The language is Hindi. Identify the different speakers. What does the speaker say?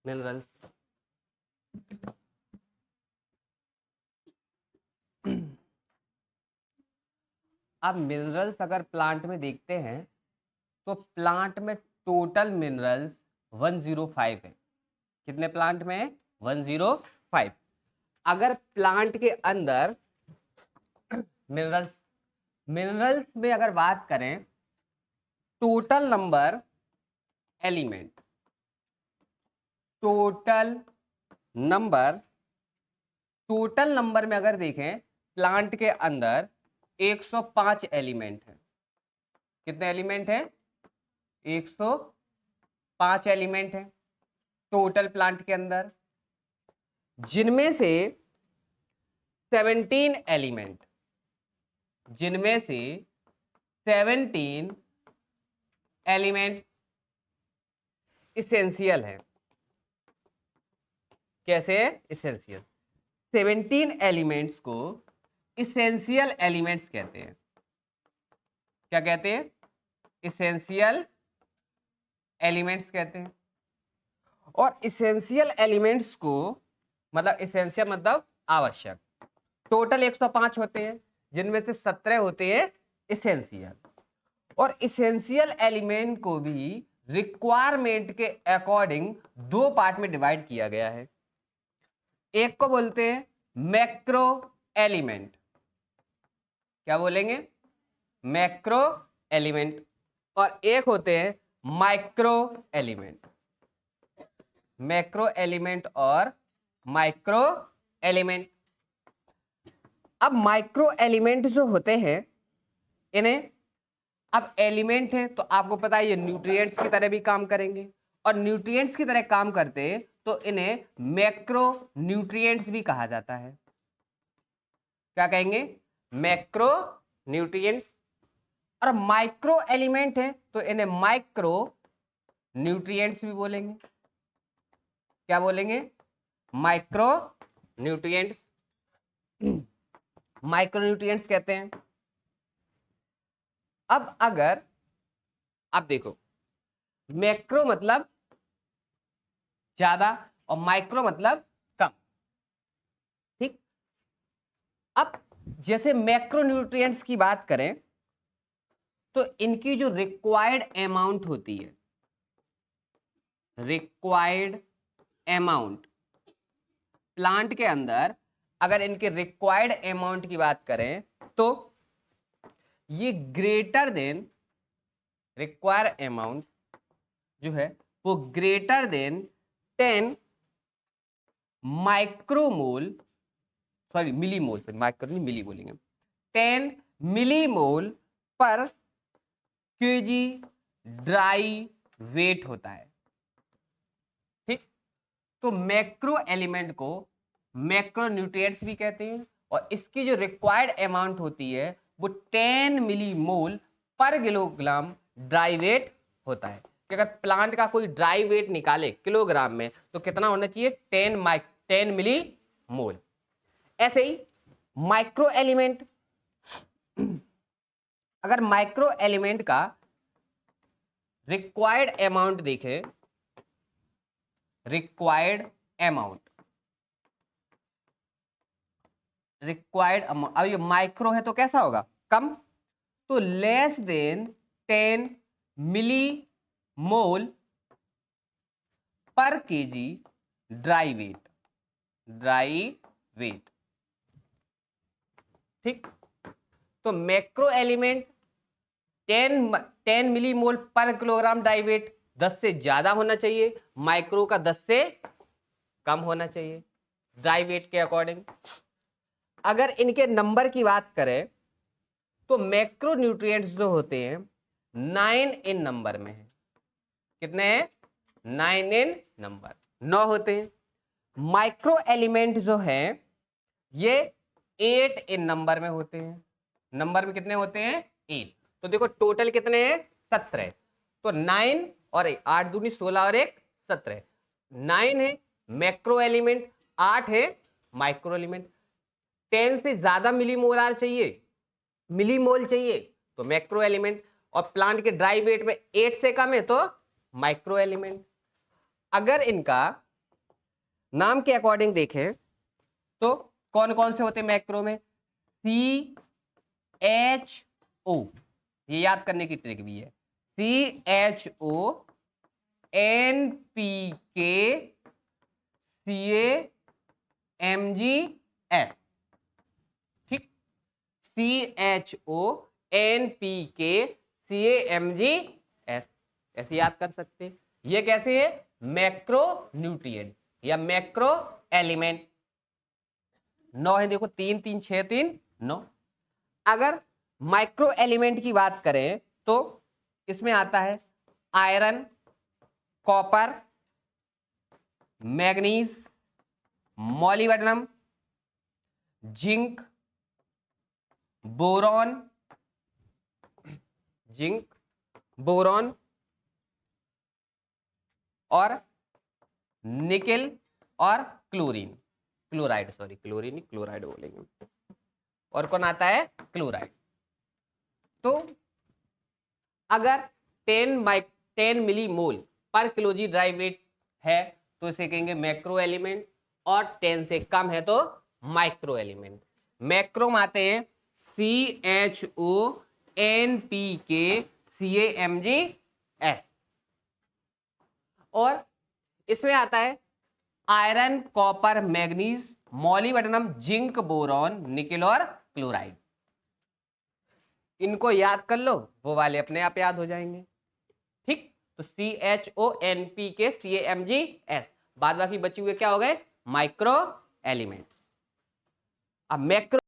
Speaker 1: मिनरल्स। अब मिनरल्स अगर प्लांट में देखते हैं तो प्लांट में टोटल मिनरल्स 105 है। कितने प्लांट में है? 105। अगर प्लांट के अंदर मिनरल्स में अगर बात करें total number element, total number में अगर देखें प्लांट के अंदर 105 एलिमेंट है। कितने एलिमेंट है? 105 एलिमेंट है टोटल प्लांट के अंदर, जिनमें से 17 एलिमेंट्स इसेंशियल है। कैसे है? इसेंशियल। 17 एलिमेंट्स को इसेंशियल एलिमेंट्स कहते हैं। क्या कहते हैं? इसेंशियल एलिमेंट्स कहते हैं। और इसेंशियल एलिमेंट्स को मतलब इसेंशियल मतलब आवश्यक, टोटल 105 होते हैं, जिनमें से 17 होते हैं इसेंशियल। और इसेंशियल एलिमेंट को भी रिक्वायरमेंट के अकॉर्डिंग दो पार्ट में डिवाइड किया गया है। एक को बोलते हैं मैक्रो एलिमेंट। क्या बोलेंगे? Macro element. और एक होते हैं माइक्रो एलिमेंट। मैक्रो एलिमेंट और माइक्रो एलिमेंट। अब माइक्रो एलिमेंट जो होते हैं इन्हें, अब एलिमेंट है तो आपको पता है ये न्यूट्रिएंट्स की तरह भी काम करेंगे, और न्यूट्रिएंट्स की तरह काम करते तो इन्हें मैक्रो न्यूट्रिएंट्स भी कहा जाता है। क्या कहेंगे? Macro nutrients. और माइक्रो एलिमेंट है तो इन्हें माइक्रो न्यूट्रिएंट्स भी बोलेंगे। क्या बोलेंगे? Micro nutrients. माइक्रो न्यूट्रिएंट्स कहते हैं। अब अगर आप देखो, मैक्रो मतलब ज्यादा और माइक्रो मतलब कम। ठीक। अब जैसे मैक्रो न्यूट्रिएंट्स की बात करें तो इनकी जो रिक्वायर्ड अमाउंट होती है, रिक्वायर्ड अमाउंट प्लांट के अंदर, अगर इनके रिक्वायर्ड अमाउंट की बात करें तो ये ग्रेटर देन, रिक्वायर अमाउंट जो है वो greater than 10 micromole, sorry millimole, micro नहीं मिली बोलेंगे, 10 मिलीमोल पर केजी ड्राई वेट होता है। ठीक। तो मैक्रो एलिमेंट को मैक्रो न्यूट्रिएंट्स भी कहते हैं, और इसकी जो रिक्वायर्ड अमाउंट होती है वो 10 मिलीमोल पर किलोग्राम ड्राई वेट होता है। कि अगर प्लांट का कोई ड्राई वेट निकाले किलोग्राम में तो कितना होना चाहिए? 10 मिली मोल। ऐसे ही माइक्रो एलिमेंट, अगर माइक्रो एलिमेंट का रिक्वायर्ड अमाउंट देखें, रिक्वायर्ड अमाउंट, अब ये माइक्रो है तो कैसा होगा? कम। तो लेस देन 10 मिली मोल पर केजी ड्राई वेट। ठीक। तो मैक्रो एलिमेंट 10 मिली मोल पर किलोग्राम ड्राई वेट 10 से ज्यादा होना चाहिए, माइक्रो का 10 से कम होना चाहिए ड्राई वेट के अकॉर्डिंग। अगर इनके नंबर की बात करें तो मैक्रो न्यूट्रिएंट्स जो होते हैं 9 इन नंबर में है। कितने हैं? 9 इन नंबर, 9 होते हैं। माइक्रो एलिमेंट जो है ये 8 इन नंबर में होते हैं। नंबर में कितने होते हैं? 8। तो देखो टोटल कितने हैं? 17। तो 9 और 8 दूनी 16 और 1 17। 9 है मैक्रो एलिमेंट, 8 है माइक्रो एलिमेंट। 10 से ज्यादा मिलीमोलर चाहिए, मिलीमोल चाहिए तो मैक्रो एलिमेंट, और प्लांट के ड्राई वेट में 8 से कम है तो माइक्रो एलिमेंट। अगर इनका नाम के अकॉर्डिंग देखें तो कौन कौन से होते हैं मैक्रो में? CHO, ये याद करने की ट्रिक भी है। CHO, NPK, CAMGS, ठीक। CHO, NPK, CAMGS, ऐसे याद कर सकते हैं। ये कैसे है? मैक्रो न्यूट्रिएंट्स या मैक्रो एलिमेंट। 9 है, देखो 3 3 6 3 9। अगर माइक्रो एलिमेंट की बात करें तो इसमें आता है iron, copper, manganese, molybdenum, zinc, boron, और निकेल और क्लोराइड बोलेंगे। और कौन आता है? क्लोराइड। तो अगर 10 मिलीमोल पर किलोजी ड्राई वेट है तो इसे कहेंगे मैक्रो एलिमेंट, और 10 से कम है तो माइक्रो एलिमेंट। मैक्रो में आते हैं CHO, NPK, CAMGS, और इसमें आता है iron, copper, manganese, molybdenum, zinc, boron, nickel और क्लोराइड। इनको याद कर लो, वो वाले अपने आप याद हो जाएंगे, ठीक। तो CHO, NPK, CAMGS, बाद बाकी बचे हुए क्या हो गए? Micro elements. अब मैक्रो